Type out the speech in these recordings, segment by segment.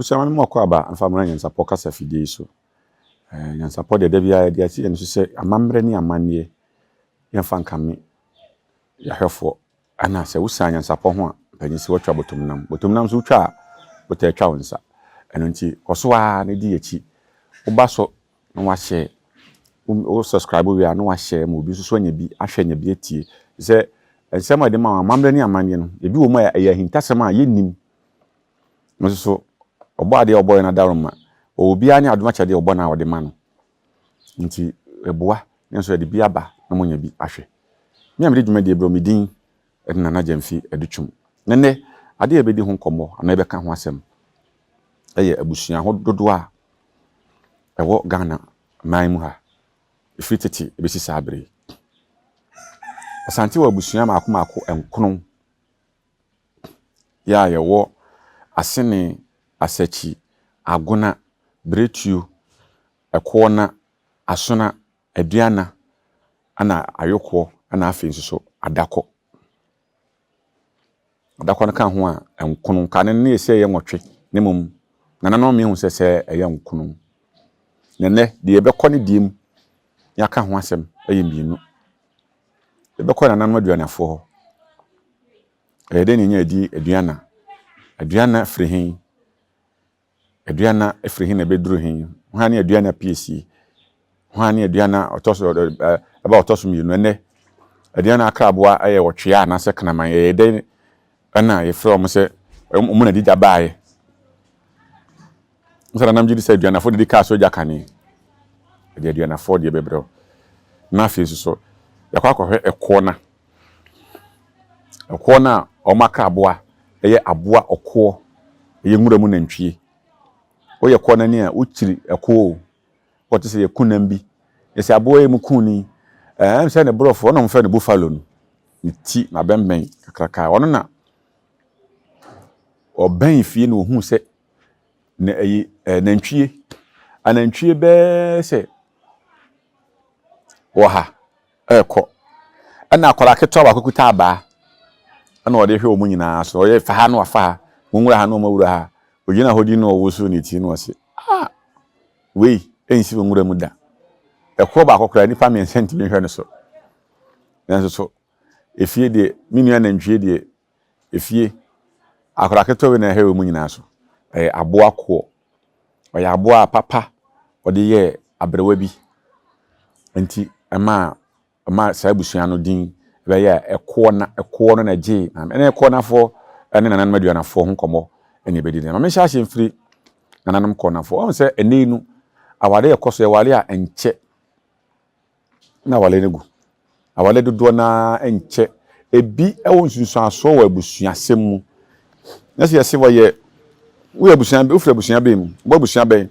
abusua me moko aba amfa mra NYANSAPO kasa fidie so NYANSAPO de bia de ati en so se amamre ni amane ye fa nkame ya hwefo ana se wusa NYANSAPO ho a panyisi wotwa botomnam so wutwa botatwa wonsa eno nti koso a ne di echi uba so na wa share o subscribe we a na wa share mo bi so anya bi ahwenya bi etie se ensema de ma amamre ni amane no ebi wo ma ya hintasem a yennim so obo ade obo na daroma obi ani adoma chade obo na ode ma no nti eboa nso de bi aba na monya bi ahwe me amede dwuma de ebro medin edna na jamfi edutwum nene ade ebedi ho nkomo ana ebeka ho asem eye abusua ho dodo a ewo Ghana man mu ha ifititi ebesi sabre Asante wa abusua maako enkono ya yewo Asene Asachi Agona Bretu Ekuona Asona Aduana ana ayokwo ana afi nso adako na kan ho a enkono kan ne ese ye nwotwe ne mum na no me hu sese eye nkono nene de yebekọ ne diem ya ka ho asem eye mienu yebekọ na nanu aduanafo ho de ne nya di aduana frihin aduana frihin na beduru hin ho ne aduana PSC ho ne aduana otoso aba otoso mienu ne aduana akraboa aye wotwea na se kanaman de ana ye from se omuna di jabae nsara namjidi se aduana fo de ka so jakane de aduana fo de bebro na fesu so yakwa kwahwe Ekuona omakaboa eye aboa okwo eye nwura mu nantwie oye Ekuona ni a uchiri ekwo wote se yekunam bi yesi aboa ye mukuni se ne brofo no mfa ne buffalo no ti na bemben kakraka ono na oban fie no hu se na eye nantwie anantwie be se woha eko ana akwara keto ba kukuta aba ana ode hwe omu nyina so oye fa ha no afa ha nwura ha no mawura ha ogina hodi no owoso ni ti no ase wei ensi nwura mu da ekwo ba akokora ni family senti bi hwe no so nanso so efie de minua na ntwie de efie akwara keto we na hwe omu nyina so aboa ko oya aboa papa ode ye abrewa bi enti ama saibusua no din be ya Ekuona na je na Ekuona fo ene nanan maduana fo ho komo ene bedi na me hya mfiri nananum kona fo on se ene nu awale ekoso ye wale a enche na wale negu awale dodo na enche ebi ewo nsunsu aso wa abusua semu na se yesi wo ye wo abusua be ofra abusua be mu bo abusua be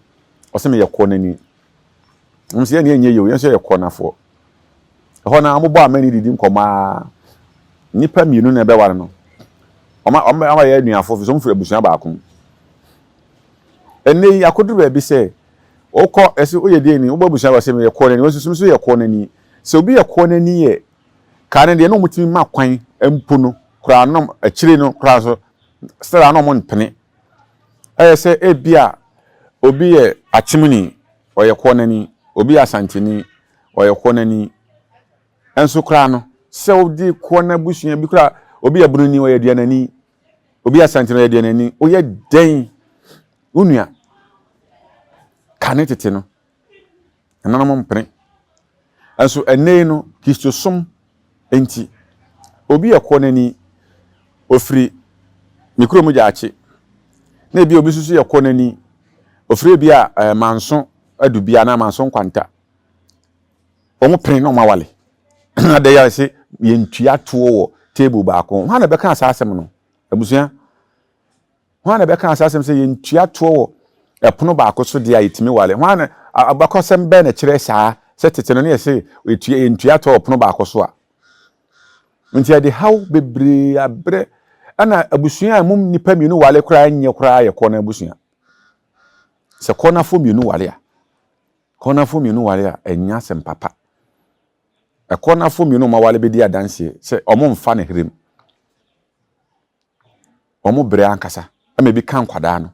o se me ye Ekuona ni mse ne enye ye o yenso ye Ekuona fo hona amubo amani didi nkoma nipa mienu na be ware no oma ye anuafo fi so mfura busua ba akon enne yakoduru ba bi se okọ ese oyede ni oba busua ba se me Ekuona ni wosusu so ye Ekuona ni se obi ye Ekuona ni ye ka ne de no mutimi ma kwan empu no kura no akire no kura so stara no mo mpene se ebia obi ye achimuni o ye Ekuona ni obi Asante ni o ye Ekuona ni enso kra no se odi Ekuona busua bi kra obi abruni o ye aduanani obi Asante no ye aduanani o ye den unua kanetete no nanam mpene enso enei no kistosom enti obi Ekuona ni ofri mikro mu jaachi na bi obi susu Ekuona ni ofri bi a manso adubia na manso kwanta omo pren no mawale ade ya se yentua to wo table ba ko ha na be kan asasem no abusua ha na be kan asasem se yentua to wo epono ba ko so de ayetimi wale ha na abakosem be na kire saa se tete no ne se yentua to epono ba ko so a ntia de how bebre abre ana abusua mum nipa mienu wale kura nye kura ye Ekuona abusua se Ekuona fo mienu wale a Ekuona fo mienu wale a enya sem papa Ekuona fo mienu ma wale bedi adanse se omo mfa ne hrem omo bre ankasa ama bi kan kwada no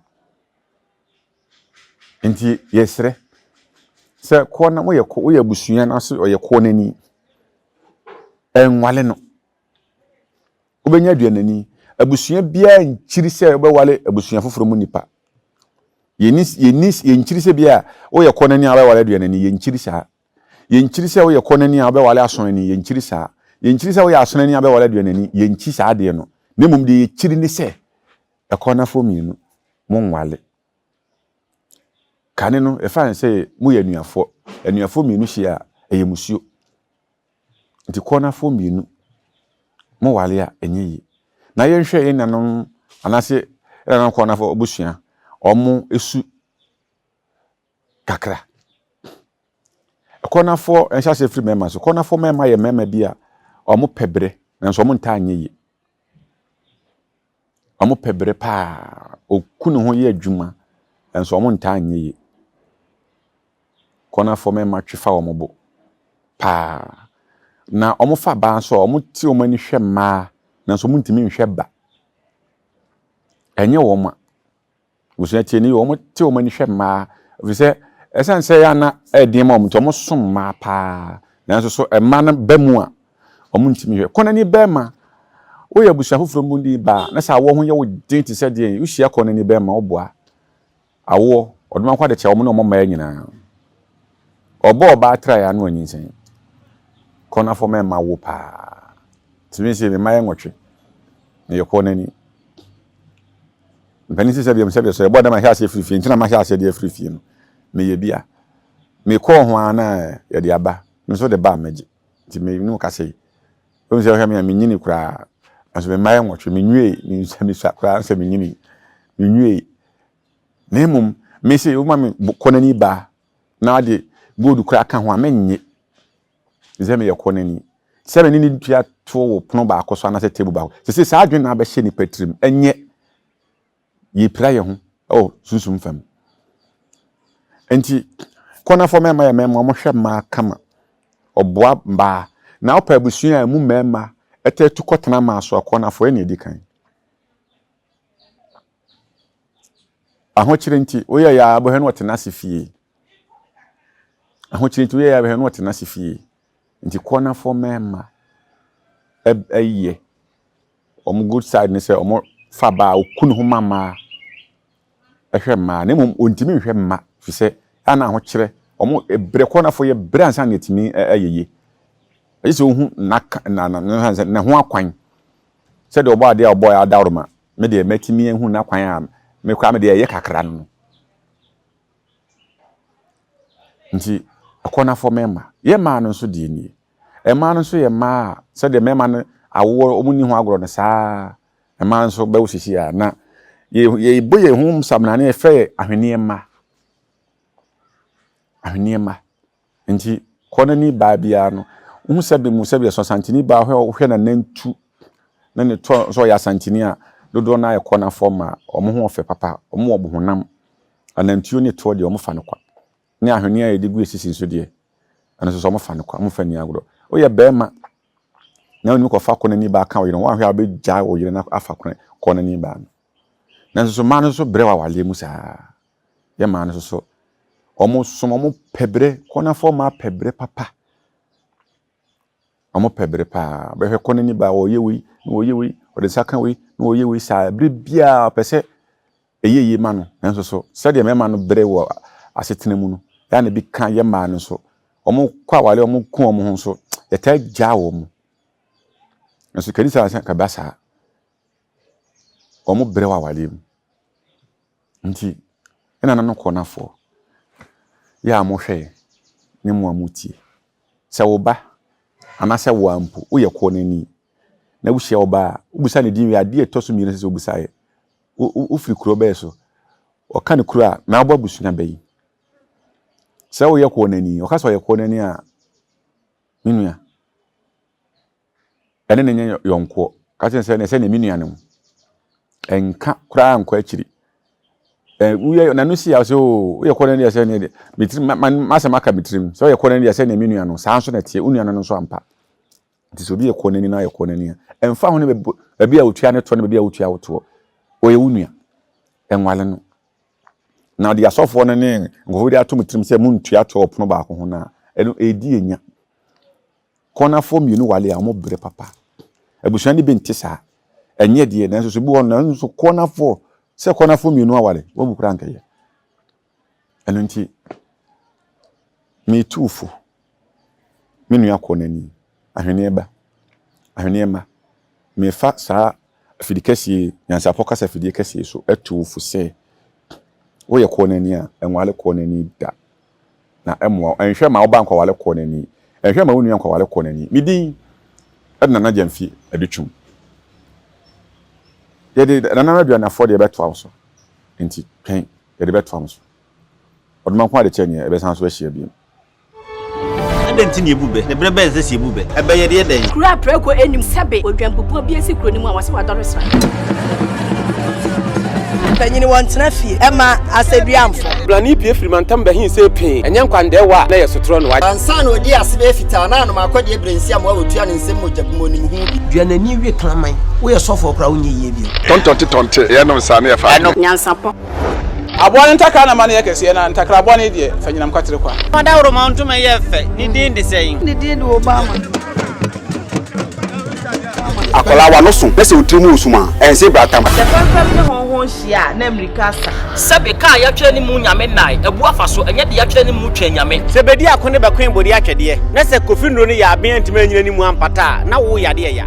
Nti yesre se ko na mo ye busua na so ye ko nani enwale no obenya aduanani abusua bia nchiri se obewale abusua foforo mu nipa ye nchiri se bia wo ye ko nani abewale aduanani ye nchiri sa ye nchiri se wo ye ko nani abewale asonani ye nchiri sa ye nchiri se wo ye asonani abewale aduanani ye nchi sa ade no nemum de ye chiri ni se ekona fo mienu mo nwale kane no efa se mu ye anuafo mienu hia eyemusuo nti kona fo mienu mo wale a enye na ye hwe ye nanom anase na kona fo obusua omo esu kakra kona fo enhya se free mema so kona fo mema ye mema bia omo pebre nanso omo nta anye ye omo pebre pa okunu ho ye adwuma nanso omo nta anye ye kona fo mema twifa omo bo pa na omo fa ba so omo ti omo ani hwe ma nanso omo ntimi nhwe ba enye wo ma wusia tie ni omo ti omo ani hwe ma ofise esanse ya na edin ma omo to omo som ma pa nanso so ema na ba mu a omo ntimi hwe kona ni ba ma wo ya busia foforo mu ndi ba na sa wo ho ye wo din ti se de wo hia kona ni ba ma wo boa awo oduma kwa de che omo na omo ma nyina obo ba tra ya no anyinsen kona fo mema wo pa timi se me maye nwotwe na ye kona ni mpani se bia so ebo da ma hia se frifie ntina ma hia se de frifie no me ye bia me ko ho ana ye de aba nso de ba maji ti me nu ka sei o se o me nyini kura aso me maye nwotwe me nwie ni se me swa kura se me nyini me nwie nemum me se o ma me kona ni ba na de gold kura ka ho amenye zeme ye kona ni se me ni tua to wo pono ba akoso na se table ba se sa adwen na ba hye ni patrim enye ye pra ye ho oh susum fam enti kona fo mema ye mema mo hwe ma kama oboa mba na opa abusua mu mema etetu kotena ma so kona fo ene edikan aho kire nti oya ya abo he no tena sefie aho kire nti oya ya abo he no tena sefie nti kona fo mema eye omo good side ne se omo fa ba okunu ho mama ehwe ma na mum ontimi hwe ma fi se ana ho kire omo ebre kona fo ye bre ansa na etimi ayeye ayise ohu na ho akwan se de obo ade a obo ya dawroma me de matimi ehu na kwan a me kwa me de ye kakra no nti kona fo mema ye ma no so de ni e ma no so ye ma se de mema no awo omuni ho agro no saa e ma no so ba osisi a na ye boye hum samna na efe ahwene ma nti kona ni ba bia no hu sabe mu sabe so santini ba hwe na nantu na ne to so ya santini a dodo na ye kona forma omo ho ofe papa omo obo honam anantuo ne to de omo fa ne kwa ne ahwene a yedigu esisi so de ana so omo fa ne kwa omo fa ni agro o ye be ma na oni ko fa kona ni ba ka o yire wa hwe abegya o yire na afa kona ni ba no nanso so ma no so bre wa wale mu saa ye ma no so omo som omo pebre kona fo ma pebre papa omo pebre pa be hwe kona ni ba o yewi o de saka wi no o yewi saa bre bia pese eyeye ma no nanso so se de me ma no bre wo asetena mu no ya na bi kan ye ma no so omo kwa wale omo ku omo ho so ye ta gya wo mu nanso kanisa ka basa omo bre wa wale mu nti ena na no kona fo ya mo hwe ne mo amutie se wo ba ana se wo ampu wo ye kona ni na wo hye wo ba ubusa ne din wi ade etoso mi ne se ubusa ye wo firi kuro ba so o ka ne kuro a na wo abusua ba yi se wo ye kona ni o ka so ye kona ni a minua ene ne nye yonko ka chen se ne minua ne enka kura anko akiri uye na no si ya so uye kona ni ya se ne mitrim masema ka mitrim so ye kona ni ya se ne minua no sa so na tie unua no so ampa nti so bi ye kona ni na ye kona ni emfa ho ne be a otua ne to ne be a otua woto o ye unua enwale no na the asofo no ne ngofo dia atom trim se muntua to opono ba ko ho na eno edi enya corner form you no wale a mo bre papa abusuan ni benti sa enye de na so bi won na so corner for se corner form you no wale wo bukura nkaye eno nti me tufu me nua konani ahwene ba me fa sa afidikasi NYANSAPO kasa afidikasi so etufu se wo ye konani a enwale konani da na emwo enhwe ma wo ba nkwa wale konani enhwe ma wo nua nkwa wale konani midin edna na jamfi adutwum ye de nana na duana for de beto awso enti pen ye de beto awso odman kwa de chenya ebe san so ahia bi adenti ne ebube ne brebe eze ebube ebe ye de den kura preko enim sebe odwampopo bi esi kuro ni mu a wase wadore sra Panyini wantena fie ema aseduamfo blani pie frimantam bahin se pin enye nkwandewa na yesotro no wa ansa na odi asebe fita na no makode ebrensi am wa otua ne nsem mojabumo ni hu duanani wie klaman wo yesofo kra wonye yie bi tonte ye no nsa na ye fa NYANSAPO abone ntaka na mane yekese na ntakra abone de fanyinam kwatere kwa odawro ma ntuma ye fe ni din de sei ni din de Obama akola wa no so pese utrimu usuma ense bratam se fanfam ne honhon hia na America sa sebe ka ya twere ni mu nyame nai ebu afaso enye de ya twere ni mu twa nyame sebedi akone bakwen bodi atwede na se kofi nro ni ya aben antima nyina ni mu ampata na wo yade ya